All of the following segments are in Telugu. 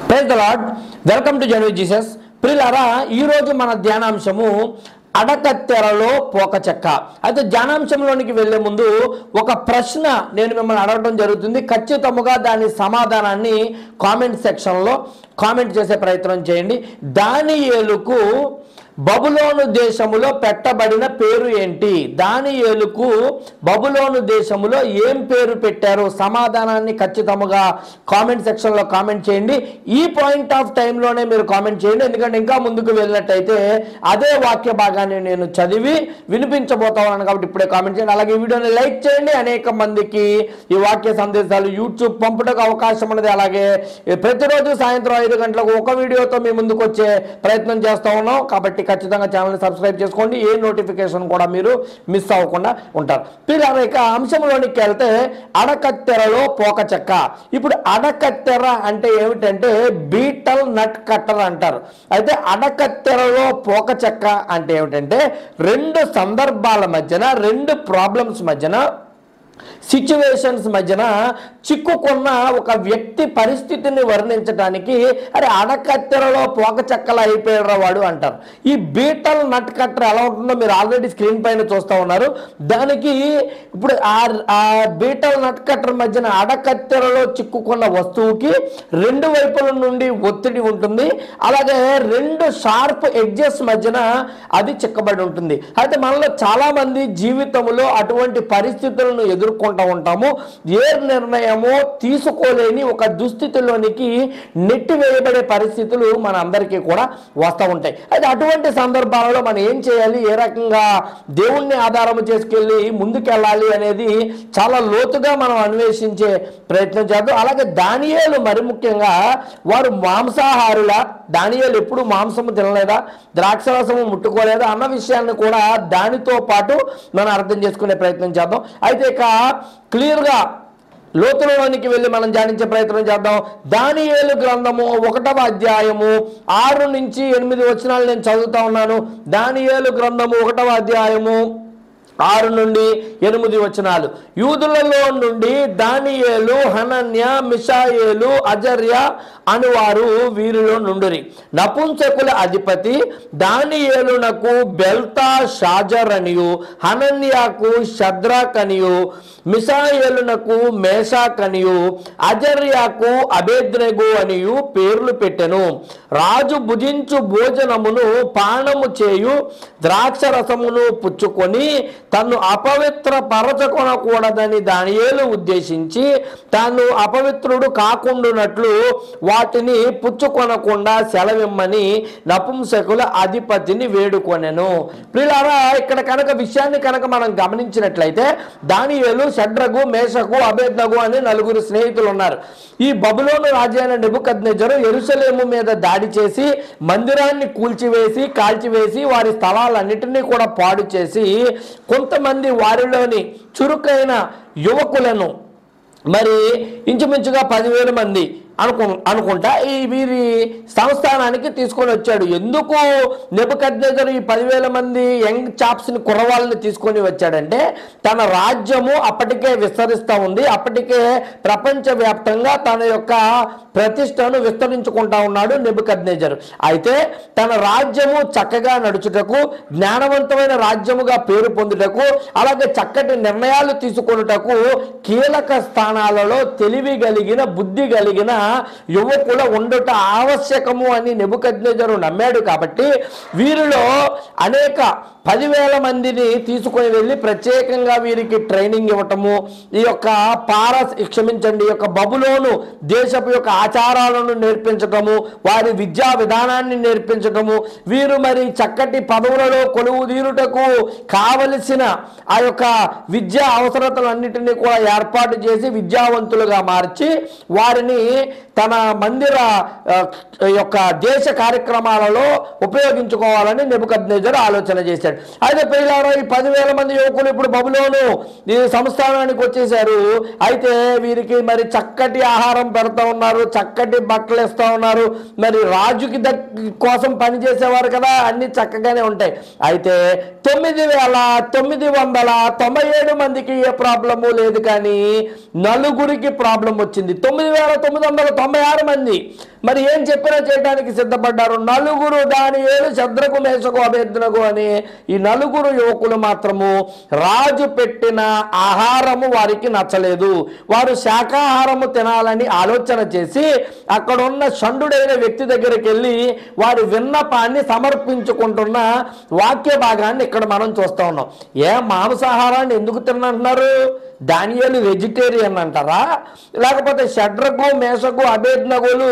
Praise the lord. Welcome to genuine Jesus. ప్రియులారా, ఈరోజు మన ధ్యానాంశము అడకత్తెరలో పోకచెక్క. అయితే ధ్యానాంశంలోనికి వెళ్లే ముందు ఒక ప్రశ్న నేను మిమ్మల్ని అడగడం జరుగుతుంది. ఖచ్చితంగా దాని సమాధానాన్ని కామెంట్ సెక్షన్లో కామెంట్ చేసే ప్రయత్నం చేయండి. దానియేలుకు బబులోను దేశములో పెట్టబడిన పేరు ఏంటి? దానియేలుకు బబులోను దేశములో ఏం పేరు పెట్టారు? సమాధానాన్ని ఖచ్చితంగా కామెంట్ సెక్షన్లో కామెంట్ చేయండి. ఈ పాయింట్ ఆఫ్ టైంలోనే మీరు కామెంట్ చేయండి, ఎందుకంటే ఇంకా ముందుకు వెళ్ళినట్టయితే అదే వాక్య భాగాన్ని నేను చదివి వినిపించబోతాను కాబట్టి ఇప్పుడే కామెంట్ చేయండి. అలాగే ఈ వీడియోని లైక్ చేయండి. అనేక మందికి ఈ వాక్య సందేశాలు యూట్యూబ్ పంపుటకు అవకాశం ఉన్నది. అలాగే ప్రతిరోజు సాయంత్రం 5 గంటలకు ఒక వీడియోతో మీ ముందుకు వచ్చే ప్రయత్నం చేస్తూ ఉన్నాం కాబట్టి ఖచ్చితంగా ఛానల్ని సబ్స్క్రైబ్ చేసుకోండి. ఏ నోటిఫికేషన్ కూడా మీరు మిస్ అవ్వకుండా ఉంటారు. పిల్లలు, ఇక అంశంలోనికి వెళ్తే అడకత్తెరలో పోకచెక్క. ఇప్పుడు అడకత్తెర అంటే ఏమిటంటే బీటల్ నట్ కట్టర్ అంటారు. అయితే అడకత్తెరలో పోకచెక్క అంటే ఏమిటంటే రెండు సందర్భాల మధ్యన, రెండు ప్రాబ్లమ్స్ మధ్యన, సిచ్యువేషన్స్ మధ్యన చిక్కుకున్న ఒక వ్యక్తి పరిస్థితిని వర్ణించడానికి అరే అడకత్తెరలో పోకచెక్కలు అయిపోయాడు వాడు అంటారు. ఈ బీటల్ నట్ కట్టర్ ఎలా ఉంటుందో మీరు ఆల్రెడీ స్క్రీన్ పైన చూస్తూ ఉన్నారు. దానికి ఇప్పుడు ఆ బీటల్ నట్ కట్టర్ మధ్యన అడకత్తెరలో చిక్కుకున్న వస్తువుకి రెండు వైపుల నుండి ఒత్తిడి ఉంటుంది. అలాగే రెండు షార్ప్ ఎడ్జెస్ మధ్యన అది చిక్కబడి ఉంటుంది. అయితే మనలో చాలా మంది జీవితంలో అటువంటి పరిస్థితులను ఎదుర్కొంటూ ఉంటాము. ఏ నిర్ణయమో తీసుకోలేని ఒక దుస్థితిలోనికి నెట్టివేయబడే పరిస్థితులు మన అందరికీ కూడా వస్తూ ఉంటాయి. అయితే అటువంటి సందర్భాలలో మనం ఏం చేయాలి, ఏ రకంగా దేవుణ్ణి ఆధారం చేసుకెళ్ళి ముందుకెళ్ళాలి అనేది చాలా లోతుగా మనం అన్వేషించే ప్రయత్నం చేద్దాం. అలాగే దానియేలు మరి ముఖ్యంగా వారు మాంసాహారుల, దానియేలు ఎప్పుడు మాంసము తినలేదా, ద్రాక్షరసము ముట్టుకోలేదా అన్న విషయాన్ని కూడా దానితో పాటు మనం అర్థం చేసుకునే ప్రయత్నం చేద్దాం. అయితే ఇక క్లియర్గా లోతులోనికి వెళ్ళి మనం ధ్యానించే ప్రయత్నం చేద్దాం. దానియేలు గ్రంథము 1వ అధ్యాయము 6 నుంచి 8 వచనాలు నేను చదువుతా ఉన్నాను. దానియేలు గ్రంథము 1వ అధ్యాయము 6 నుండి 8 వచనాలు. యూదులలో నుండి దానియేలు, హనన్య, మిషాయేలు, అజర్య అనువారు వీరిలో నుండిరి. నపుంసకుల అధిపతి దానియేలునకు బెల్తా షాజర్ అనియు, హనన్యాకు షద్రాక్ అనియు, మిషాయేలునకు మేషాక్ అనియు, అజర్యాకు అబేద్నెగో అనియు పేర్లు పెట్టెను. రాజు భుజించు భోజనమును పానము చేయు ద్రాక్షరసమును పుచ్చుకొని తను అపవిత్ర పరచకొనకూడదని దానియేలు ఉద్దేశించి తాను అపవిత్రుడు కాకుండానట్లు వాటిని పుచ్చుకొనకుండా సెలవిమ్మని నపుంసకుల అధిపతిని వేడుకొనెను. ప్రియులారా, ఇక్కడ కనుక విషయాన్ని కనుక మనం గమనించినట్లయితే దానియేలు, షడ్రకు, మేషకు, అబేద్నెగో అని 4 స్నేహితులు ఉన్నారు. ఈ బబులోను రాజు అయిన నెబుకద్నెజరు యెరూషలేము మీద దాడి చేసి మందిరాన్ని కూల్చివేసి కాల్చివేసి వారి స్థలాలన్నిటినీ కూడా పాడు చేసి కొంతమంది వారిలోని చురుకైన యువకులను మరి ఇంచుమించుగా 10,000 మంది అనుకుంటా ఈ వీరి సంస్థానానికి తీసుకొని వచ్చాడు. ఎందుకు నెబుకద్నెజరు ఈ 10,000 మంది యంగ్ చాప్స్ని, కుర్రవాళ్ళని తీసుకొని వచ్చాడంటే తన రాజ్యము అప్పటికే విస్తరిస్తూ ఉంది. అప్పటికే ప్రపంచవ్యాప్తంగా తన యొక్క ప్రతిష్టను విస్తరించుకుంటా ఉన్నాడు నెబుకద్నెజరు. అయితే తన రాజ్యము చక్కగా నడుచుటకు, జ్ఞానవంతమైన రాజ్యముగా పేరు పొందుటకు, అలాగే చక్కటి నిర్ణయాలు తీసుకొనుటకు కీలక స్థానాలలో తెలివి కలిగిన, బుద్ధి కలిగిన యువకుల ఉండుట ఆవశ్యకము అని నెబుకద్నెజరు నమ్మాడు. కాబట్టి వీరిలో అనేక 10,000 మందిని తీసుకొని వెళ్ళి ప్రత్యేకంగా వీరికి ట్రైనింగ్ ఇవ్వటము, ఈ యొక్క ఈ యొక్క బబులోను దేశపు యొక్క ఆచారాలను నేర్పించటము, వారి విద్యా విధానాన్ని నేర్పించటము, వీరు మరి చక్కటి పదవులలో కొలువు తీరుటకు కావలసిన ఆ యొక్క విద్యా అవసరతలన్నిటినీ కూడా ఏర్పాటు చేసి విద్యావంతులుగా మార్చి వారిని తన మందిర యొక్క దేశ కార్యక్రమాలలో ఉపయోగించుకోవాలని నెబుకద్నెజరు ఆలోచన చేశాడు. అయితే ప్రియులారా, ఈ 10,000 మంది యువకులు ఇప్పుడు బబులోను ఈ సంస్థానానికి వచ్చేసారు. అయితే వీరికి మరి చక్కటి ఆహారం పెడతా ఉన్నారు, చక్కటి బట్టలు ఇస్తూ ఉన్నారు. మరి రాజుకి కోసం పనిచేసేవారు కదా, అన్ని చక్కగానే ఉంటాయి. అయితే 9,997 మందికి ఏ ప్రాబ్లము లేదు, కానీ 4 ప్రాబ్లం వచ్చింది. 9,997 96 మంది మరి ఏం చెప్పినా చేయడానికి సిద్ధపడ్డారు. నలుగురు దానియేలు, శద్రకు, మేషకు, అబేద్నెగో అని ఈ నలుగురు యువకులు మాత్రము రాజు పెట్టిన ఆహారము వారికి నచ్చలేదు. వారు శాకాహారము తినాలని ఆలోచన చేసి అక్కడ ఉన్న షండుడైన వ్యక్తి దగ్గరికి వెళ్ళి వారి విన్నపాన్ని సమర్పించుకుంటున్న వాక్య భాగాన్ని ఇక్కడ మనం చూస్తూ ఉన్నాం. మాంసాహారాన్ని ఎందుకు తినంటున్నారు? దానియేలు వెజిటేరియన్ అంటారా? లేకపోతే షడ్రకు, మేషకు, అబేద్నెగోలు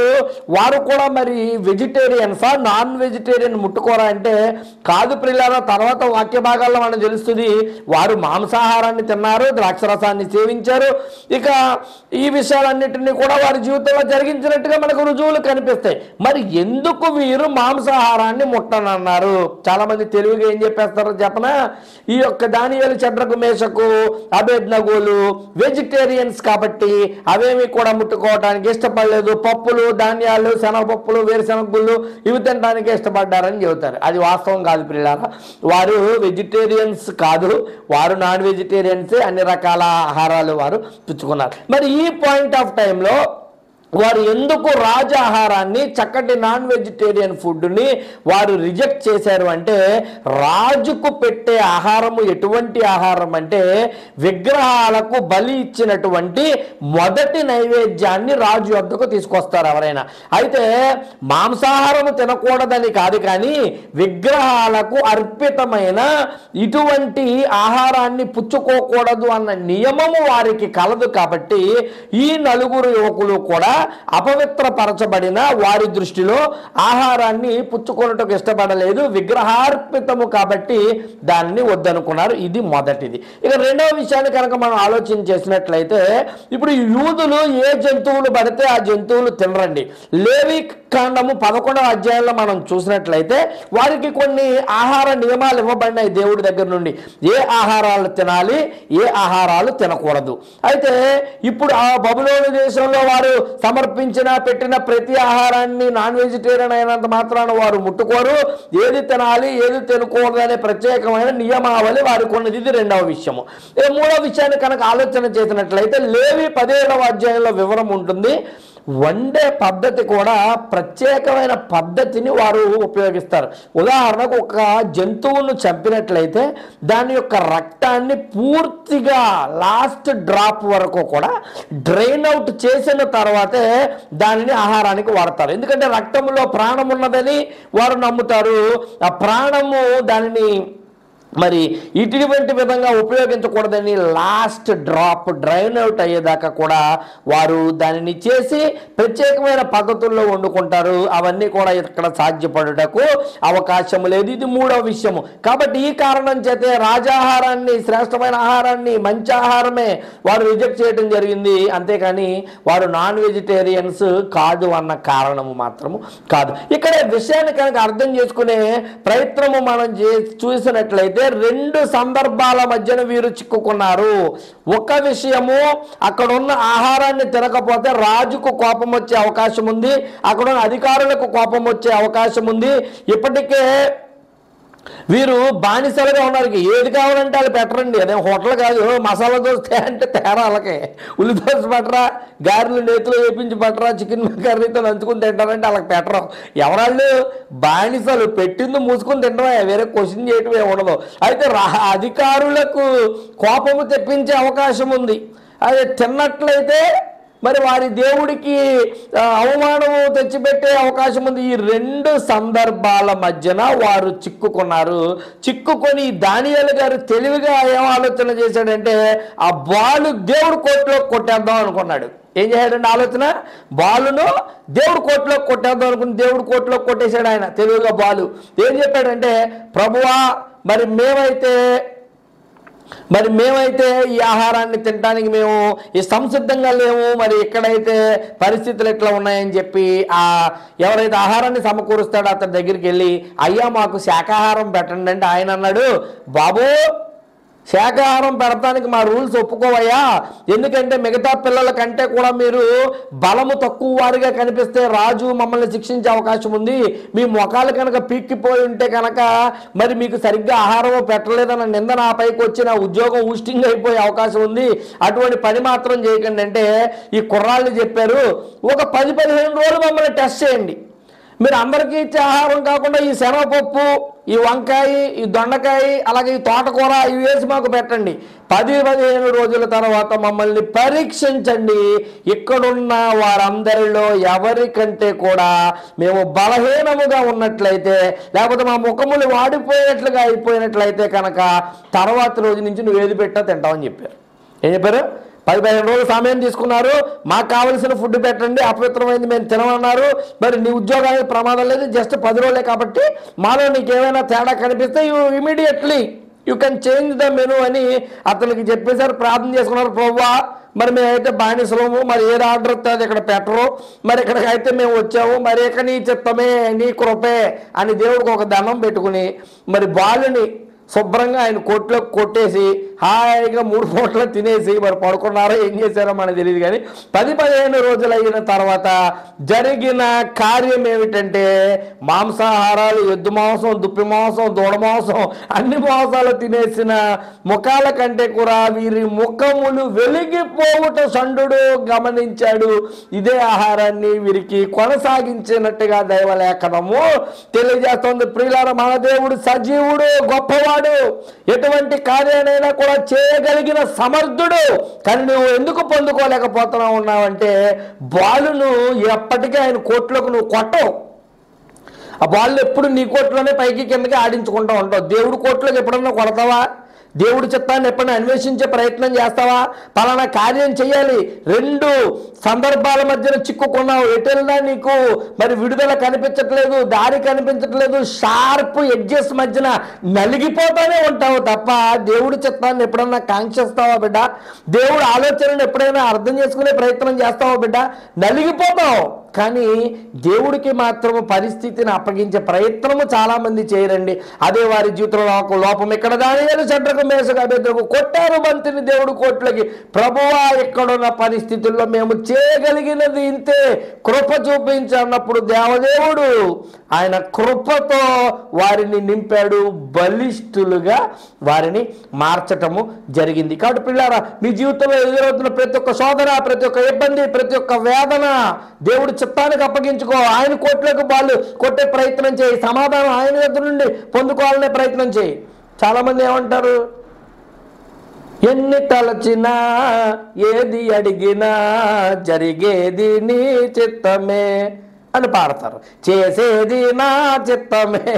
వారు కూడా మరి వెజిటేరియన్సా, నాన్ వెజిటేరియన్ ముట్టుకోరా అంటే కాదు ప్రియులారా. తర్వాత వాక్య భాగాల్లో మనం తెలుస్తుంది వారు మాంసాహారాన్ని తిన్నారు, ద్రాక్షరసాన్ని సేవించారు. ఇక ఈ విషయాలన్నింటినీ కూడా వారి జీవితంలో జరిగించినట్టుగా మనకు రుజువులు కనిపిస్తాయి. మరి ఎందుకు వీరు మాంసాహారాన్ని ముట్టనన్నారు? చాలా మంది తెలివిగా ఏం చెప్పేస్తారో చెప్పనా, ఈ యొక్క దానియేలు, షడ్రకు, మేషకు, అబేద్నెగో వెజిటేరియన్స్ కాబట్టి అవేమి కూడా ముట్టుకోవడానికి ఇష్టపడలేదు. పప్పులు, ధాన్యాలు, శనగపప్పులు, వేరుశనగ ఇవి తినడానికి ఇష్టపడ్డారని చెబుతారు. అది వాస్తవం కాదు ప్రియులారా. వారు వెజిటేరియన్స్ కాదు, వారు నాన్ వెజిటేరియన్సే. అన్ని రకాల ఆహారాలు వారు పుచ్చుకున్నారు. మరి ఈ పాయింట్ ఆఫ్ టైంలో వారు ఎందుకు రాజాహారాన్ని, చక్కటి నాన్ వెజిటేరియన్ ఫుడ్ని వారు రిజెక్ట్ చేశారు అంటే, రాజుకు పెట్టే ఆహారము ఎటువంటి ఆహారం అంటే విగ్రహాలకు బలి ఇచ్చినటువంటి మొదటి నైవేద్యాన్ని రాజు వద్దకు తీసుకొస్తారు ఎవరైనా. అయితే మాంసాహారము తినకూడదని కాదు, కానీ విగ్రహాలకు అర్పితమైన ఇటువంటి ఆహారాన్ని పుచ్చుకోకూడదు అన్న నియమము వారికి కలదు. కాబట్టి ఈ నలుగురు యువకులు కూడా అపవిత్రపరచబడిన వారి దృష్టిలో ఆహారాన్ని పుచ్చుకొనుటకు ఇష్టపడలేదు. విగ్రహార్పితము కాబట్టి దాన్ని వద్దనుకున్నారు. ఇది మొదటిది. ఇక రెండవ విషయాన్ని కనుక మనం ఆలోచన చేసినట్లయితే, ఇప్పుడు యూదులు ఏ జంతువులు పడితే ఆ జంతువులు తినరండి. లేవి కాండము 11వ అధ్యాయంలో మనం చూసినట్లయితే వారికి కొన్ని ఆహార నియమాలు ఇవ్వబడినాయి దేవుడి దగ్గర నుండి. ఏ ఆహారాలు తినాలి, ఏ ఆహారాలు తినకూడదు. అయితే ఇప్పుడు ఆ బబులోను దేశంలో వారు సమర్పించిన పెట్టిన ప్రతి ఆహారాన్ని నాన్ వెజిటేరియన్ అయినంత మాత్రాన వారు ముట్టుకోరు. ఏది తినాలి, ఏది తినకూడదు అనే ప్రత్యేకమైన నియమావళి వారికి ఉన్నది. ఇది రెండవ విషయము. మూడవ విషయాన్ని కనుక ఆలోచన చేసినట్లయితే లేవి 17వ అధ్యాయంలో వివరం ఉంటుంది. వండే పద్ధతి కూడా ప్రత్యేకమైన పద్ధతిని వారు ఉపయోగిస్తారు. ఉదాహరణకు ఒక జంతువును చంపినట్లయితే దాని యొక్క రక్తాన్ని పూర్తిగా లాస్ట్ డ్రాప్ వరకు కూడా డ్రైన్ అవుట్ చేసిన తర్వాతే దానిని ఆహారానికి వాడతారు. ఎందుకంటే రక్తంలో ప్రాణం ఉన్నదని వారు నమ్ముతారు. ఆ ప్రాణము దానిని మరి ఇటువంటి విధంగా ఉపయోగించకూడదని లాస్ట్ డ్రాప్ డ్రైన్ అవుట్ అయ్యేదాకా కూడా వారు దానిని చేసి ప్రత్యేకమైన పద్ధతుల్లో వండుకుంటారు. అవన్నీ కూడా ఇక్కడ సాధ్యపడుటకు అవకాశం లేదు. ఇది మూడవ విషయము. కాబట్టి ఈ కారణం చేతే రాజాహారాన్ని, శ్రేష్టమైన ఆహారాన్ని, మంచి ఆహారమే వారు రిజెక్ట్ చేయడం జరిగింది. అంతేకాని వారు నాన్ వెజిటేరియన్స్ కాదు అన్న కారణము మాత్రము కాదు. ఇక్కడ విషయాన్ని కనుక అర్థం చేసుకునే ప్రయత్నము మనం చూసినట్లయితే రెండు సందర్భాల మధ్యన వీరు చిక్కుకున్నారు. ఒక విషయము, అక్కడ ఉన్న ఆహారాన్ని తినకపోతే రాజుకు కోపం వచ్చే అవకాశం ఉంది, అక్కడ ఉన్న అధికారులకు కోపం వచ్చే అవకాశం ఉంది. ఇప్పటికే వీరు బానిసలుగా ఉన్నారు. ఏది కావాలంటే వాళ్ళు పెట్టరండి. అదే హోటల్ కాదు. మసాలా దోశ అంటే తేడా వాళ్ళకి. ఉల్లి దోశ పట్టరా, గారెలు నేతిలో వేపించి పట్టరా, చికెన్ కర్రీతో నంచుకుని తింటారంటే వాళ్ళకి పెట్టరు. ఎవరాళ్ళు బానిసలు, పెట్టింది మూసుకొని తింటమే, వేరే క్వశ్చన్ చేయటమే ఉండదు. అయితే అధికారులకు కోపము తెప్పించే అవకాశం ఉంది. అదే తిన్నట్లయితే మరి వారి దేవుడికి అవమానము తెచ్చిపెట్టే అవకాశం ఉంది. ఈ రెండు సందర్భాల మధ్యన వారు చిక్కుకున్నారు. చిక్కుకొని దానియేలు గారు తెలివిగా ఏం ఆలోచన చేశాడంటే ఆ బాలు దేవుడి కోర్టులో కొట్టేద్దాం అనుకున్నాడు. ఏం చేశాడంటే ఆలోచన, బాలును దేవుడి కోర్టులో కొట్టేద్దాం అనుకుని దేవుడి కోర్టులో కొట్టేశాడు ఆయన తెలివిగా. బాలు ఏం చెప్పాడంటే, ప్రభువా మరి మేమైతే ఈ ఆహారాన్ని తినడానికి మేము ఈ సంసిద్ధంగా లేము. మరి ఎక్కడైతే పరిస్థితులు ఎట్లా ఉన్నాయని చెప్పి ఎవరైతే ఆహారాన్ని సమకూరుస్తాడో అతని దగ్గరికి వెళ్ళి, అయ్యా మాకు శాకాహారం పెట్టండి అంటే ఆయన అన్నాడు, బాబు శాకాహారం పెడతానికి మా రూల్స్ ఒప్పుకోవయ్యా, ఎందుకంటే మిగతా పిల్లల కంటే కూడా మీరు బలము తక్కువ వారిగా కనిపిస్తే రాజు మమ్మల్ని శిక్షించే అవకాశం ఉంది, మీ మొఖాలు కనుక పీక్కిపోయి ఉంటే కనుక మరి మీకు సరిగ్గా ఆహారం పెట్టలేదన్న నింద నా పైకి వచ్చి నా ఉద్యోగం ఊస్టింగ్ అయిపోయే అవకాశం ఉంది, అటువంటి పని మాత్రం చేయకండి అంటే ఈ కుర్రాళ్ళు చెప్పారు, ఒక 10-15 రోజులు మమ్మల్ని టెస్ట్ చేయండి, మీరు అందరికీ ఇచ్చే ఆహారం కాకుండా ఈ శనగపప్పు, ఈ వంకాయ, ఈ దొండకాయ, అలాగే ఈ తోటకూర ఇవి వేసి మాకు పెట్టండి, 10-15 రోజుల తర్వాత మమ్మల్ని పరీక్షించండి, ఇక్కడున్న వారందరిలో ఎవరికంటే కూడా మేము బలహీనముగా ఉన్నట్లయితే, లేకపోతే మా ముఖములు వాడిపోయినట్లుగా అయిపోయినట్లయితే కనుక తర్వాత రోజు నుంచి నువ్వు ఏది పెట్టా తింటావని చెప్పారు. ఏం చెప్పారు? 10-15 రోజులు సమయం తీసుకున్నారు, మాకు కావలసిన ఫుడ్ పెట్టండి, అపవిత్రమైంది మేము తినమన్నారు, మరి నీ ఉద్యోగానికి ప్రమాదం లేదు, జస్ట్ 10 రోజులే కాబట్టి మాలో నీకు ఏమైనా తేడా కనిపిస్తే immediately you can change the menu అని అతనికి చెప్పేశారు. ప్రార్థన చేసుకున్నారు, ప్రభువా మరి మేమైతే బానిసలము, మరి ఏది ఆర్డర్ వస్తుంది ఇక్కడ పెట్టరు, మరి ఇక్కడికి అయితే మేము వచ్చాము, మరి ఇక నీ చిత్తమే నీ కృపే అని దేవుడికి ఒక దండం పెట్టుకుని మరి బాలుని శుభ్రంగా ఆయన కోట్లోకి కొట్టేసి హాయిగా 3 పూటలు తినేసి మరి పడుకున్నారో ఏం చేశారో మనకు తెలియదు. కానీ 10-15 రోజులు అయిన తర్వాత జరిగిన కార్యం ఏమిటంటే మాంసాహారాలు, ఎద్దు మాంసం, దుప్పి మాంసం, దూడ మాంసం, అన్ని మాంసాలు తినేసిన ముఖాల కంటే కూడా వీరి ముఖములు వెలిగిపోవుట షండు గమనించాడు. ఇదే ఆహారాన్ని వీరికి కొనసాగించినట్టుగా దైవలేఖనము తెలియజేస్తోంది. ప్రియులారా, మన దేవుడు సజీవుడు, గొప్పవాడు, ఎటువంటి కార్యానైనా కూడా చేయగలిగిన సమర్థుడు. కానీ నువ్వు ఎందుకు పొందుకోలేకపోతున్నావు ఉన్నావంటే బాలును ఎప్పటికీ ఆయన కోట్లోకి నువ్వు కొట్టవు. ఆ బాల్ ఎప్పుడు నీ కోట్లోనే పైకి కిందకి ఆడించుకుంటూ ఉంటావు. దేవుడు కోట్లోకి ఎప్పుడన్నా కొడతావా? దేవుడి చిత్తాన్ని ఎప్పుడైనా అన్వేషించే ప్రయత్నం చేస్తావా? పలానా కార్యం చేయాలి, 2 సందర్భాల మధ్యన చిక్కుకున్నావు, ఎటెల్లా నీకు మరి విడుదల కనిపించట్లేదు, దారి కనిపించట్లేదు, షార్ప్ ఎడ్జెస్ మధ్యన నలిగిపోతానే ఉంటావు తప్ప దేవుడి చిత్తాన్ని ఎప్పుడన్నా కాంక్షిస్తావా బిడ్డ? దేవుడి ఆలోచనను ఎప్పుడైనా అర్థం చేసుకునే ప్రయత్నం చేస్తావా బిడ్డ? నలిగిపోతావు. కానీ దేవుడికి మాత్రము పరిస్థితిని అప్పగించే ప్రయత్నము చాలామంది చేయరండి. అదే వారి జీవితంలో ఒక లోపం. ఇక్కడ దానియేలు షడ్రకు మేషకు అబేద్నెగోకు కొట్టారు బంతిని దేవుడి కోట్లకి. ప్రభువా, ఇక్కడున్న పరిస్థితుల్లో మేము చేయగలిగినది ఇంతే, కృప చూపించి అన్నప్పుడు దేవదేవుడు ఆయన కృపతో వారిని నింపాడు, బలిష్ఠులుగా వారిని మార్చటము జరిగింది. కాబట్టి పిల్లారా, మీ జీవితంలో ఎదురవుతున్న ప్రతి ఒక్క శోధన, ప్రతి ఒక్క ఇబ్బంది, ప్రతి ఒక్క వేదన దేవుడి చిత్తానికి అప్పగించుకో. ఆయన కోట్లకు బాలు కొట్టే ప్రయత్నం చేయి, సమాధానం ఆయన దగ్గర నుండి పొందుకోవాలనే ప్రయత్నం చేయి. చాలామంది ఏమంటారు, ఎన్ని తలచినా ఏది అడిగినా జరిగేది నీ చిత్తమే అని పాడతారు. చేసేది నా చిత్తమే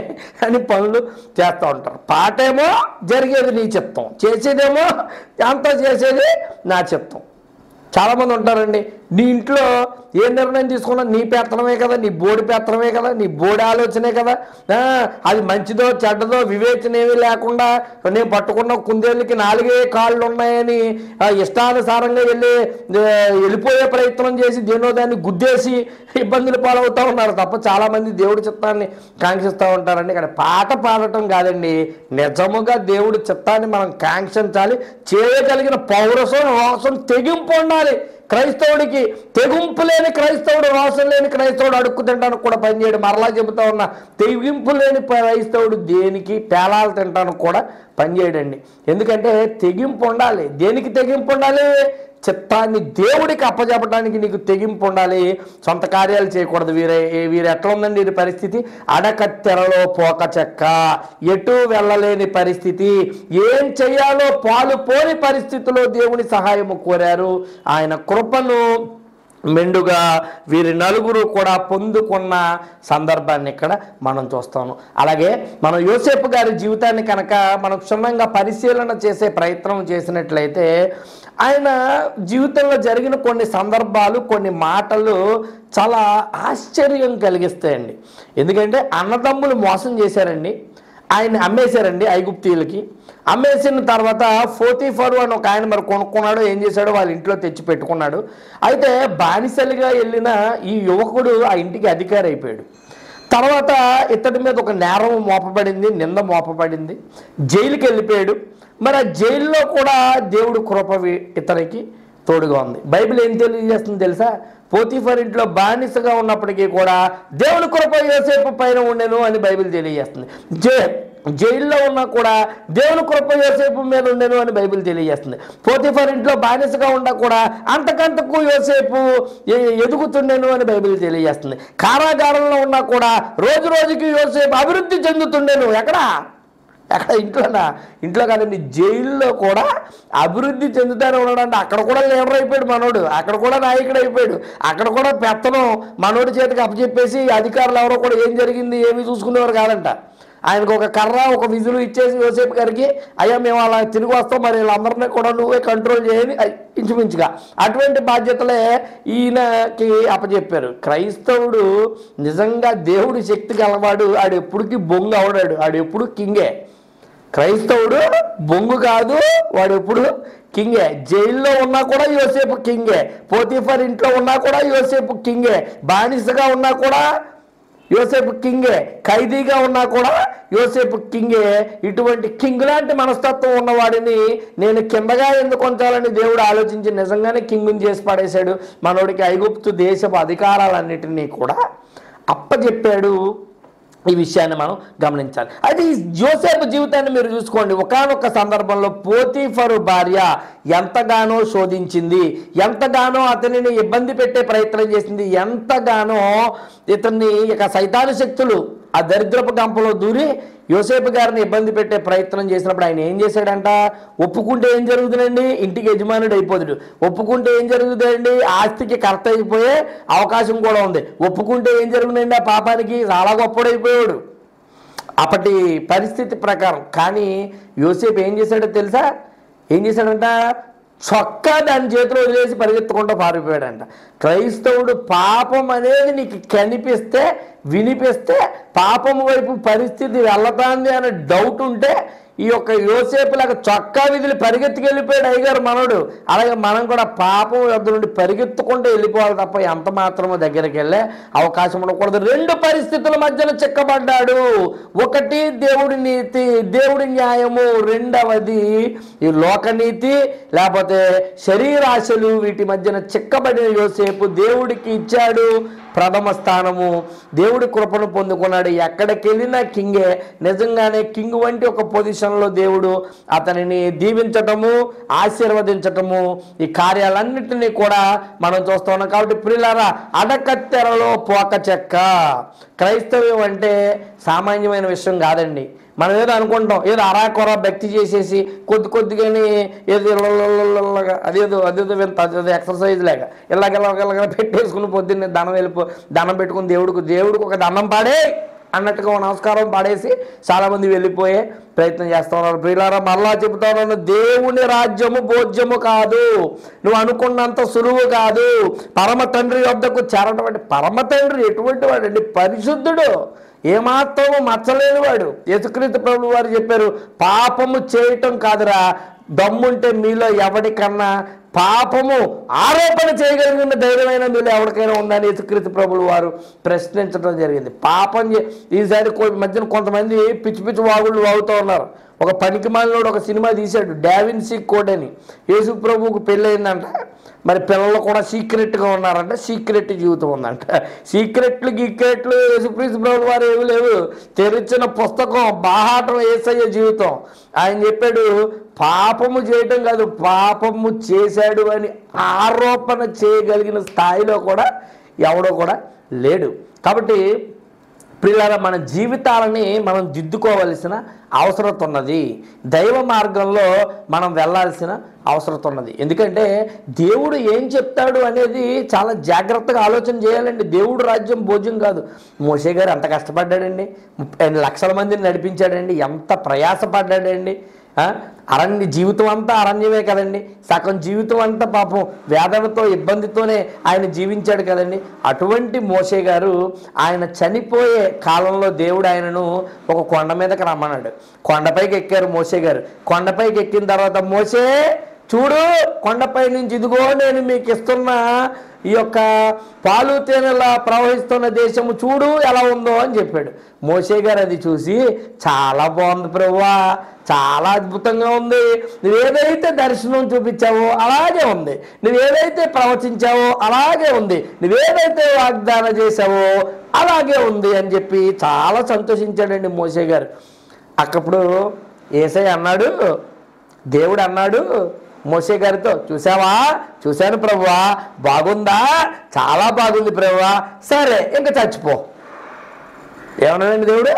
అని పనులు చేస్తూ ఉంటారు. పాటేమో జరిగేది నీ చిత్తం, చేసేదేమో అంతా చేసేది నా చిత్తం. చాలామంది ఉంటారండి, నీ ఇంట్లో ఏ నిర్ణయం తీసుకున్నా నీ పెత్తనమే కదా, నీ బోడి పెత్తనమే కదా, నీ బోడి ఆలోచనే కదా, అది మంచిదో చెడ్డదో వివేచన ఏమీ లేకుండా నేను పట్టుకున్న కుందేళ్ళకి 4 కాళ్ళు ఉన్నాయని ఇష్టానుసారంగా వెళ్ళిపోయే ప్రయత్నం చేసి దేనో దాన్ని గుద్దేసి ఇబ్బందులు పాలవుతూ ఉన్నారు తప్ప చాలామంది దేవుడి చిత్తాన్ని కాంక్షిస్తూ ఉంటారండి. ఇక్కడ పాట పాడటం కాదండి, నిజముగా దేవుడి చిత్తాన్ని మనం కాంక్షించాలి. చేయగలిగిన పౌరసం, రోసం, తెగింపు ఉండాలి. క్రైస్తవుడికి తెగింపు లేని క్రైస్తవుడు, రోసం లేని క్రైస్తవుడు అడుక్కు తింటానికి కూడా పనిచేయడు. మరలా చెబుతా ఉన్నా, తెగింపు లేని క్రైస్తవుడు దేనికి పేలాలు తింటానికి కూడా పనిచేయడండి. ఎందుకంటే తెగింపు ఉండాలి. దేనికి తెగింపు ఉండాలి? చిత్తాన్ని దేవుడికి అప్పచెప్పడానికి నీకు తెగింపు ఉండాలి. సొంత కార్యాలు చేయకూడదు. వీరు ఎట్లా ఉందండి వీరి పరిస్థితి? అడకత్తెరలో పోక చెక్క, ఎటు వెళ్ళలేని పరిస్థితి, ఏం చెయ్యాలో పాలు పోని పరిస్థితిలో దేవుని సహాయము కోరారు. ఆయన కృపను మెండుగా వీరి నలుగురు కూడా పొందుకున్న సందర్భాన్ని ఇక్కడ మనం చూస్తాము. అలాగే మనం యోసేపు గారి జీవితాన్ని కనుక మనం క్షుణ్ణంగా పరిశీలన చేసే ప్రయత్నం చేసినట్లయితే ఆయన జీవితంలో జరిగిన కొన్ని సందర్భాలు, కొన్ని మాటలు చాలా ఆశ్చర్యం కలిగిస్తాయండి. ఎందుకంటే అన్నదమ్ములు మోసం చేశారండి, ఆయన్ని అమ్మేశారండి ఐగుప్తీయులకి. అమ్మేసిన తర్వాత పోతీఫరు అని ఒక ఆయన మరి కొనుక్కున్నాడు, ఏం చేశాడో వాళ్ళ ఇంట్లో తెచ్చి పెట్టుకున్నాడు. అయితే బానిసలుగా వెళ్ళిన ఈ యువకుడు ఆ ఇంటికి అధికారి అయిపోయాడు. తర్వాత ఇతడి మీద ఒక నేరం మోపబడింది, నింద మోపబడింది, జైలుకి వెళ్ళిపోయాడు. మరి ఆ జైల్లో కూడా దేవుడు కృప ఇతనికి తోడుగా ఉంది. బైబిల్ ఏం తెలియజేస్తుంది తెలుసా? పోతీఫర్ ఇంట్లో బానిసగా ఉన్నప్పటికీ కూడా దేవుని కృప యోసేపు పైన ఉండెను అని బైబిల్ తెలియజేస్తుంది. జైల్లో ఉన్నా కూడా దేవుని కృప యోసేపు మీద ఉండెను అని బైబిల్ తెలియజేస్తుంది. పోతీఫర్ ఇంట్లో బానిసగా ఉన్నా కూడా అంతకంతకు యోసేపు ఎదుగుతుండెను అని బైబిల్ తెలియజేస్తుంది. కారాగారంలో ఉన్నా కూడా రోజు రోజుకి యోసేపు అభివృద్ధి చెందుతుండెను. ఎక్కడ ఇంట్లో కాదండి, జైల్లో కూడా అభివృద్ధి చెందుతానే ఉన్నాడు. అంటే అక్కడ కూడా లీడర్ అయిపోయాడు మనోడు, అక్కడ కూడా నాయకుడు అయిపోయాడు, అక్కడ కూడా పెత్తనం మనోడి చేతికి అప్పచెప్పేసి అధికారులు ఎవరో కూడా ఏం జరిగింది ఏమీ చూసుకునేవారు కాదంట. ఆయనకు ఒక కర్ర ఒక విజులు ఇచ్చేసి యోసేపు గారికి, అయ్యా మేము అలా తిరిగి వస్తాం, మరి వీళ్ళందరినీ కూడా నువ్వే కంట్రోల్ చేయని ఇంచుమించుగా అటువంటి బాధ్యతలే ఈయనకి అప్పచెప్పారు. క్రైస్తవుడు నిజంగా దేవుడి శక్తి గలవాడు. ఆడు ఎప్పుడుకి బొంగు అవడాడు, ఆడు ఎప్పుడు కింగే. క్రైస్తవుడు బొంగు కాదు, వాడు ఎప్పుడు కింగే. జైల్లో ఉన్నా కూడా యోసేపు కింగే, పోతీఫర్ ఇంట్లో ఉన్నా కూడా యోసేపు కింగే, బానిసగా ఉన్నా కూడా యోసేపు కింగే, ఖైదీగా ఉన్నా కూడా యోసేపు కింగే. ఇటువంటి కింగ్ లాంటి మనస్తత్వం ఉన్నవాడిని నేను కిందగా ఎందుకు ఉంచాలని దేవుడు ఆలోచించి నిజంగానే కింగుని చేసి పడేశాడు. మనోడికి ఐగుప్తు దేశపు అధికారాలన్నిటినీ కూడా అప్పచెప్పాడు. ఈ విషయాన్ని మనం గమనించాలి. అయితే ఈ యోసేపు జీవితాన్ని మీరు చూసుకోండి. ఒకానొక సందర్భంలో పోతీఫరు భార్య ఎంతగానో శోధించింది, ఎంతగానో అతనిని ఇబ్బంది పెట్టే ప్రయత్నం చేసింది, ఎంతగానో ఇతన్ని ఇక సైతాను శక్తులు ఆ దరిద్రపు గంపలో దూరి యోసేపు గారిని ఇబ్బంది పెట్టే ప్రయత్నం చేసినప్పుడు ఆయన ఏం చేశాడంట? ఒప్పుకుంటే ఏం జరుగుతుందండి? ఇంటికి యజమానుడు అయిపోతాడు. ఒప్పుకుంటే ఏం జరుగుతుందండి? ఆస్తికి కర్త అయిపోయే అవకాశం కూడా ఉంది. ఒప్పుకుంటే ఏం జరుగుతుందండి? ఆ పాపానికి చాలా గొప్పడైపోయాడు అప్పటి పరిస్థితి ప్రకారం. కానీ యోసేపు ఏం చేశాడో తెలుసా? ఏం చేశాడంట? చొక్కా దాని చేతిలో వదిలేసి పరిగెత్తకుండా పారిపోయాడంట. క్రైస్తవుడు పాపం అనేది నీకు కనిపిస్తే వినిపిస్తే పాపం వైపు పరిస్థితి వెళ్ళతాంది అనే డౌట్ ఉంటే ఈ యొక్క యోసేపులాగా చొక్కా విధులు పరిగెత్తుకెళ్ళిపోయాడు అయ్యగారు మనోడు. అలాగే మనం కూడా పాపం యొద్ద నుండి పరిగెత్తుకుంటూ వెళ్ళిపోవాలి తప్ప ఎంత మాత్రమో దగ్గరికి వెళ్ళే అవకాశం ఉండకూడదు. రెండు పరిస్థితుల మధ్యన చిక్కబడ్డాడు. ఒకటి దేవుడి నీతి, దేవుడి న్యాయము, రెండవది ఈ లోకనీతి లేకపోతే శరీరాశలు. వీటి మధ్యన చిక్కబడిన యోసేపు దేవుడికి ఇచ్చాడు ప్రథమ స్థానము, దేవుడి కృపను పొందుకున్నాడు. ఎక్కడికి వెళ్ళినా కింగే. నిజంగానే కింగ్ వంటి ఒక పొజిషన్లో దేవుడు అతనిని దీవించటము, ఆశీర్వదించటము, ఈ కార్యాలన్నింటినీ కూడా మనం చూస్తూ ఉన్నాం. కాబట్టి ప్రియులారా, అడకత్తెరలో పోక చెక్క. క్రైస్తవ్యం అంటే సామాన్యమైన విషయం కాదండి. మనం ఏదో అనుకుంటాం, ఏదో అరాకొర భక్తి చేసేసి కొద్దిగానే ఏదో అదేదో వింత అదేదో ఎక్సర్సైజ్ లేక ఇలాగ పెట్టేసుకుని పొద్దున్నే దండం పెట్టుకుని దేవుడికి ఒక దండం పాడే అన్నట్టుగా నమస్కారం పాడేసి చాలామంది వెళ్ళిపోయే ప్రయత్నం చేస్తూ ఉన్నారు. ప్రియులారా, మరలా చెబుతా ఉన్నాను, దేవుని రాజ్యము భోజ్యము కాదు, నువ్వు అనుకున్నంత సులువు కాదు. పరమ తండ్రి వద్దకు చేరడం అంటే, పరమ తండ్రి ఎటువంటి వాడు అండి? పరిశుద్ధుడు, ఏమాత్రము మచ్చలేనివాడు. యేసుక్రీస్తు ప్రభువు వారు చెప్పారు, పాపము చేయటం కాదురా, దమ్ముంటే మీలో ఎవరికన్నా పాపము ఆరోపణ చేయగలిగిన ధైర్యమైన మీలో ఎవరికైనా ఉందని యేసుక్రీస్తు ప్రభువు వారు ప్రశ్నించడం జరిగింది. పాపం ఈసారి మధ్యన కొంతమంది పిచ్చి పిచ్చి వాగుళ్ళు వాగుతూ ఉన్నారు. ఒక పనికిమాలినోడు ఒక సినిమా తీశాడు, డావిన్సీ కోడ్ అని. యేసు ప్రభువుకు పెళ్ళయిందంట, మరి పిల్లలు కూడా సీక్రెట్గా ఉన్నారంట, సీక్రెట్ జీవితం ఉందంట. సీక్రెట్లు యేసుక్రీస్తు ప్రభువు వారు ఏమి లేవు. తెరిచిన పుస్తకం బాహాటం యేసయ్య జీవితం. ఆయన చెప్పాడు, పాపము చేయటం కాదు, పాపము చేశాడు అని ఆరోపణ చేయగలిగిన స్థాయిలో కూడా ఎవడో కూడా లేడు. కాబట్టి ప్రియులారా, మన జీవితాలని మనం దిద్దుకోవలసిన అవసరం ఉన్నది. దైవ మార్గంలో మనం వెళ్ళాల్సిన అవసరం ఉన్నది. ఎందుకంటే దేవుడు ఏం చెప్తాడు అనేది చాలా జాగ్రత్తగా ఆలోచన చేయాలండి. దేవుడు రాజ్యం భోజ్యం కాదు. మోషే గారు ఎంత కష్టపడ్డాడండి, 30 లక్షల మందిని నడిపించాడండి, ఎంత ప్రయాసపడ్డాడండి. జీవితం అంతా అరణ్యమే కదండి, సగం జీవితం అంతా పాపం వేదనతో ఇబ్బందితోనే ఆయన జీవించాడు కదండి. అటువంటి మోషే గారు ఆయన చనిపోయే కాలంలో దేవుడు ఆయనను ఒక కొండ మీదకి రమ్మన్నాడు. కొండపైకి ఎక్కారు మోషే గారు. కొండపైకి ఎక్కిన తర్వాత, మోషే చూడు కొండపై నుంచి ఇదిగో నేను మీకు ఇస్తున్న ఈ యొక్క పాలు తేనెలా ప్రవహిస్తున్న దేశము చూడు ఎలా ఉందో అని చెప్పాడు. మోషే గారు అది చూసి చాలా బాగుంది ప్రభువా, చాలా అద్భుతంగా ఉంది, నువ్వేదైతే దర్శనం చూపించావో అలాగే ఉంది, నువ్వేదైతే ప్రవచించావో అలాగే ఉంది, నువ్వేదైతే వాగ్దానం చేసావో అలాగే ఉంది అని చెప్పి చాలా సంతోషించాడండి మోషే గారు. అప్పుడు యేసయ్య అన్నాడు, దేవుడు అన్నాడు మోషే గారితో, చూసావా, చూశాను ప్రభువా, బాగుందా, చాలా బాగుంది ప్రభువా, సరే ఇంక చచ్చిపో. ఏమన్నాడండి దేవుడు,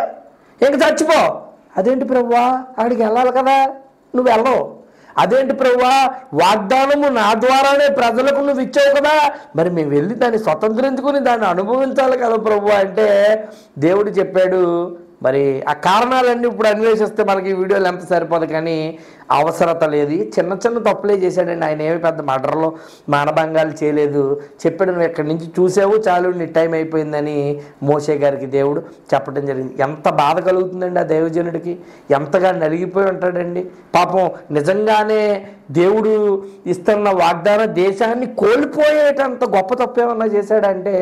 ఇంక చచ్చిపో. అదేంటి ప్రభువా, అక్కడికి వెళ్ళాలి కదా, నువ్వు వెళ్ళవు. అదేంటి ప్రభువా, వాగ్దానము నా ద్వారానే ప్రజలకు నువ్వు ఇచ్చావు కదా, మరి మేము వెళ్ళి దాన్ని స్వతంత్రించుకుని దాన్ని అనుభవించాలి కదా ప్రభువా అంటే దేవుడు చెప్పాడు. మరి ఆ కారణాలన్నీ ఇప్పుడు అన్వేషిస్తే మనకి ఈ వీడియోలు ఎంత సరిపోదు, కానీ అవసరత లేదు. చిన్న చిన్న తప్పులే చేశాడండి ఆయన, ఏమి పెద్ద మర్డర్లో మానభంగాలు చేయలేదు. చెప్పాడు, నువ్వు ఎక్కడి నుంచి చూసావు చాలు, నీ టైం అయిపోయిందని మోషే గారికి దేవుడు చెప్పడం జరిగింది. ఎంత బాధ కలుగుతుందండి ఆ దైవజనుడికి, ఎంతగా నలిగిపోయి ఉంటాడండి పాపం. నిజంగానే దేవుడు ఇస్తున్న వాగ్దాన దేశాన్ని కోల్పోయేటంత గొప్ప తప్పు ఏమన్నా చేశాడంటే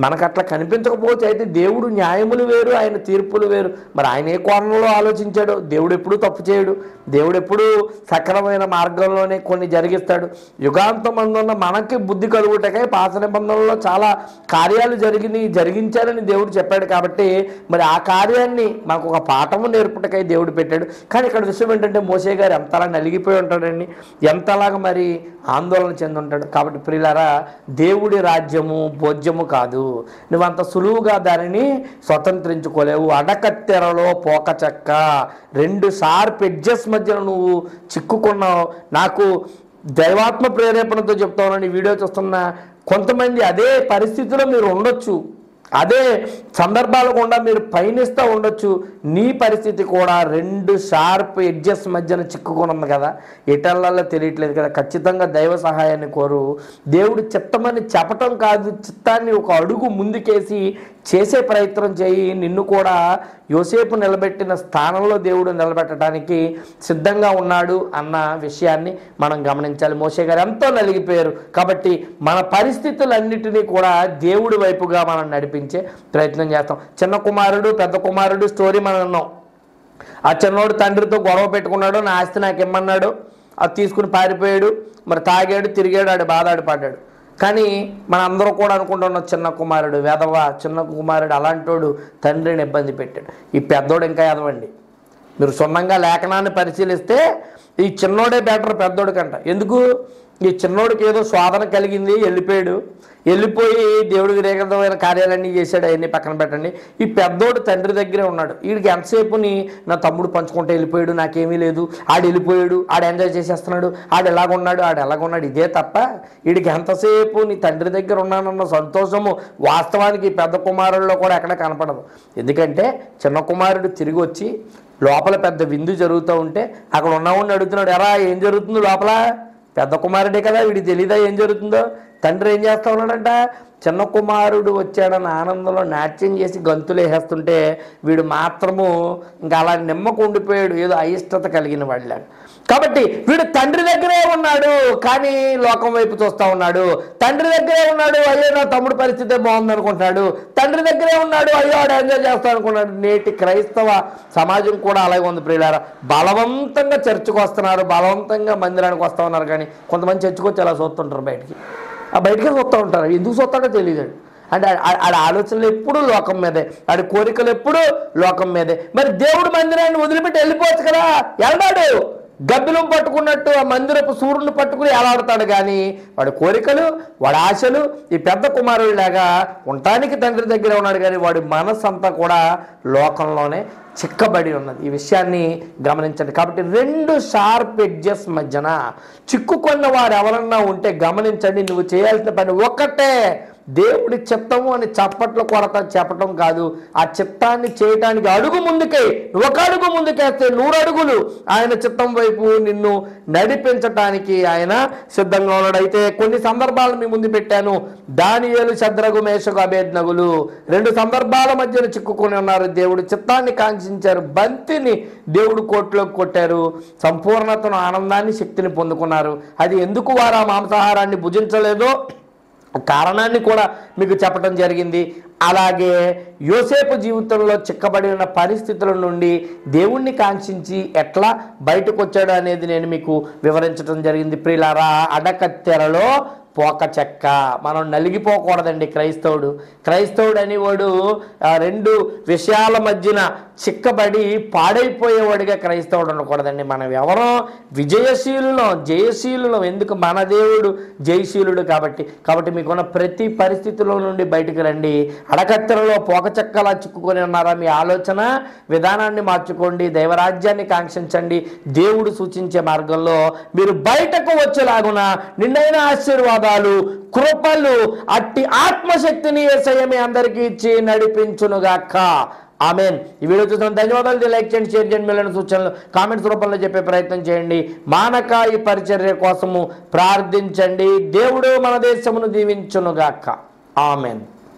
మనకు అట్లా కనిపించకపోవచ్చు. అయితే దేవుడు న్యాయములు వేరు, ఆయన తీర్పులు వేరు. మరి ఆయన ఏ కోణంలో ఆలోచించాడో, దేవుడు ఎప్పుడూ తప్పు చేయడు, దేవుడు ఎప్పుడూ సక్రమైన మార్గంలోనే కొన్ని జరిగిస్తాడు. యుగాంతం అందున్న మనకి బుద్ధి కలుగుటకై పాత నిబంధనలో చాలా కార్యాలు జరిగించారని దేవుడు చెప్పాడు. కాబట్టి మరి ఆ కార్యాన్ని మనకు ఒక పాఠము నేర్పుటకై దేవుడు పెట్టాడు. కానీ ఇక్కడ విషయం ఏంటంటే మోషే గారు ఎంతలా నలిగిపోయి ఉంటాడండి, ఎంతలాగా మరి ఆందోళన చెంది ఉంటాడు. కాబట్టి ప్రియులారా, దేవుడి రాజ్యము భోజ్యము కాదు, నువ్వంత సులువుగా దానిని స్వతంత్రించుకోలేవు. అడకత్తెరలో పోక చెక్క, రెండు షార్ప్ ఎడ్జెస్ మధ్యన నువ్వు చిక్కుకున్నావు. నాకు దైవాత్మ ప్రేరేపణతో చెప్తానని వీడియో చూస్తున్న కొంతమంది అదే పరిస్థితిలో మీరు ఉండొచ్చు, అదే సందర్భాలు కూడా మీరు పయనిస్తూ ఉండొచ్చు. నీ పరిస్థితి కూడా రెండు షార్ప్ ఎడ్జెస్ మధ్యన చిక్కుకొని ఉంది కదా, ఎటల్లాలో తెలియట్లేదు కదా. ఖచ్చితంగా దైవ సహాయాన్ని కోరు. దేవుడు చిత్తమని చెప్పటం కాదు, చిత్తాన్ని ఒక అడుగు ముందుకేసి చేసే ప్రయత్నం చేయి. నిన్ను కూడా యోసేపు నిలబెట్టిన స్థానంలో దేవుడు నిలబెట్టడానికి సిద్ధంగా ఉన్నాడు అన్న విషయాన్ని మనం గమనించాలి. మోషే గారు ఎంతో నలిగిపోయారు. కాబట్టి మన పరిస్థితులన్నిటినీ కూడా దేవుడి వైపుగా మనం నడిపించే ప్రయత్నం చేస్తాం. చిన్న కుమారుడు పెద్ద కుమారుడు స్టోరీ మనం విన్నాం. ఆ చిన్నోడు తండ్రితో గొడవ పెట్టుకున్నాడు, నా ఆస్తి నాకు ఇమ్మన్నాడు, అది తీసుకుని పారిపోయాడు. మరి తాగాడు, తిరిగాడు, ఆడు బాధాడు పడ్డాడు. కానీ మన అందరూ కూడా అనుకుంటున్న చిన్న కుమారుడు వెధవ, చిన్న కుమారుడు అలాంటోడు తండ్రిని ఇబ్బంది పెట్టాడు. ఈ పెద్దోడు ఇంకా ఎదవండి. మీరు సున్నంగా లేఖనాన్ని పరిశీలిస్తే ఈ చిన్నోడే బెటర్ పెద్దోడి కంట. ఎందుకు, ఈ చిన్నోడికి ఏదో శోధన కలిగింది, వెళ్ళిపోయి దేవుడికి రేఖితమైన కార్యాలన్నీ చేశాడు, అవన్నీ పక్కన పెట్టండి. ఈ పెద్దోడు తండ్రి దగ్గరే ఉన్నాడు. వీడికి ఎంతసేపుని నా తమ్ముడు పంచుకుంటే వెళ్ళిపోయాడు, నాకేమీ లేదు, ఆడు వెళ్ళిపోయాడు, ఆడు ఎంజాయ్ చేసేస్తున్నాడు, ఆడు ఎలాగున్నాడు ఇదే తప్ప వీడికి ఎంతసేపు నీ తండ్రి దగ్గర ఉన్నానన్న సంతోషము వాస్తవానికి పెద్ద కుమారుల్లో కూడా ఎక్కడ కనపడదు. ఎందుకంటే చిన్న కుమారుడు తిరిగి వచ్చి లోపల పెద్ద విందు జరుగుతూ ఉంటే అక్కడ ఉన్నవాడిని అడుగుతున్నాడు, ఎరా ఏం జరుగుతుంది లోపల? పెద్ద కుమారుడే కదా, వీడికి తెలీదా ఏం జరుగుతుందో? తండ్రి ఏం చేస్తా ఉన్నాడంట, చిన్న కుమారుడు వచ్చాడన్న ఆనందంలో నాట్యం చేసి గంతులు వేసేస్తుంటే వీడు మాత్రము ఇంకా అలా నిమ్మకు ఉండిపోయాడు, ఏదో అయిష్టత కలిగిన వాళ్ళాడు. కాబట్టి వీడు తండ్రి దగ్గరే ఉన్నాడు, కానీ లోకం వైపు చూస్తూ ఉన్నాడు. తండ్రి దగ్గరే ఉన్నాడు, అయ్యో నా తమ్ముడు పరిస్థితే బాగుంది అనుకుంటున్నాడు. తండ్రి దగ్గరే ఉన్నాడు, అయ్యో ఆడు ఎంజాయ్ చేస్తా అనుకున్నాడు. నేటి క్రైస్తవ సమాజం కూడా అలాగే ఉంది ప్రియులారా. బలవంతంగా చర్చకు వస్తున్నారు, బలవంతంగా మందిరానికి వస్తూ ఉన్నారు, కానీ కొంతమంది చర్చకు వచ్చి అలా చూస్తుంటారు, బయటికే చూస్తూ ఉంటారు. ఎందుకు చూస్తాడో తెలియదు. అంటే ఆడ ఆలోచనలు ఎప్పుడు లోకం మీదే, ఆడి కోరికలు ఎప్పుడు లోకం మీదే. మరి దేవుడు మందిరాన్ని వదిలిపెట్టి వెళ్ళిపోవచ్చు కదా, వెళ్ళాడు. గబ్బిలం పట్టుకున్నట్టు ఆ మందిరపు సూర్యుని పట్టుకుని ఎలాడుతాడు, కానీ వాడి కోరికలు, వాడి ఆశలు ఈ పెద్ద కుమారుడిలాగా ఉండటానికి తండ్రి దగ్గర ఉన్నాడు, కానీ వాడి మనసు అంతా కూడా లోకంలోనే చిక్కబడి ఉన్నది. ఈ విషయాన్ని గమనించండి. కాబట్టి రెండు షార్ప్ ఎడ్జెస్ మధ్యన చిక్కుకున్న వారు ఎవరన్నా ఉంటే గమనించండి. నువ్వు చేయాల్సిన పని ఒక్కటే, దేవుడి చిత్తము అని చప్పట్లు కొడత చెప్పటం కాదు, ఆ చిత్తాన్ని చేయటానికి అడుగు ముందుకే, ఒక అడుగు ముందుకేస్తే 100 అడుగులు ఆయన చిత్తం వైపు నిన్ను నడిపించటానికి ఆయన సిద్ధంగా ఉన్నాడు. అయితే కొన్ని సందర్భాలు మీ ముందు పెట్టాను. దానియేలు, శద్రకు, మేషకు, అబేద్నెగోలు 2 సందర్భాల మధ్యన చిక్కుకొని ఉన్నారు. దేవుడు చిత్తాన్ని కాంక్షించారు, బంతిని దేవుడు కోట్లోకి కొట్టారు, సంపూర్ణతను, ఆనందాన్ని, శక్తిని పొందుకున్నారు. అది ఎందుకు వారు ఆ మాంసాహారాన్ని భుజించలేదో కారణాన్ని కూడా మీకు చెప్పడం జరిగింది. అలాగే యోసేపు జీవితంలో చిక్కబడిన పరిస్థితుల నుండి దేవుణ్ణి కాంక్షించి ఎట్లా బయటకు వచ్చాడు అనేది నేను మీకు వివరించడం జరిగింది. ప్రియులారా, అడకత్తెరలో పోక చెక్క. మనం నలిగిపోకూడదండి. క్రైస్తవుడు అనేవాడు 2 విషయాల మధ్యన చిక్కబడి పాడైపోయేవాడిగా క్రైస్తవుడు ఉండకూడదండి. మనం ఎవరో జయశీలులం. ఎందుకు? మన దేవుడు జయశీలుడు కాబట్టి మీకున్న ప్రతి పరిస్థితిలో నుండి బయటకు రండి. అడకత్తెరలో పోక చెక్కలా చిక్కుకొని ఉన్నారా? మీ ఆలోచన విధానాన్ని మార్చుకోండి, దైవరాజ్యాన్ని కాంక్షించండి. దేవుడు సూచించే మార్గంలో మీరు బయటకు వచ్చేలాగున నిండైన ఆశీర్వాదాలు, కృపలు, అట్టి ఆత్మశక్తిని యేసయ్య మీ అందరికీ ఇచ్చి నడిపించునుగాక. ఆమెన్. ఈ వీడియో చూసిన ధన్యవాదాలు. లైక్ చేయండి, షేర్ చేయండి, మిగిలిన సూచనలు కామెంట్స్ రూపంలో చెప్పే ప్రయత్నం చేయండి. మానక ఈ పరిచర్య కోసము ప్రార్థించండి. దేవుడు మన దేశమును దీవించునుగాక. ఆమెన్.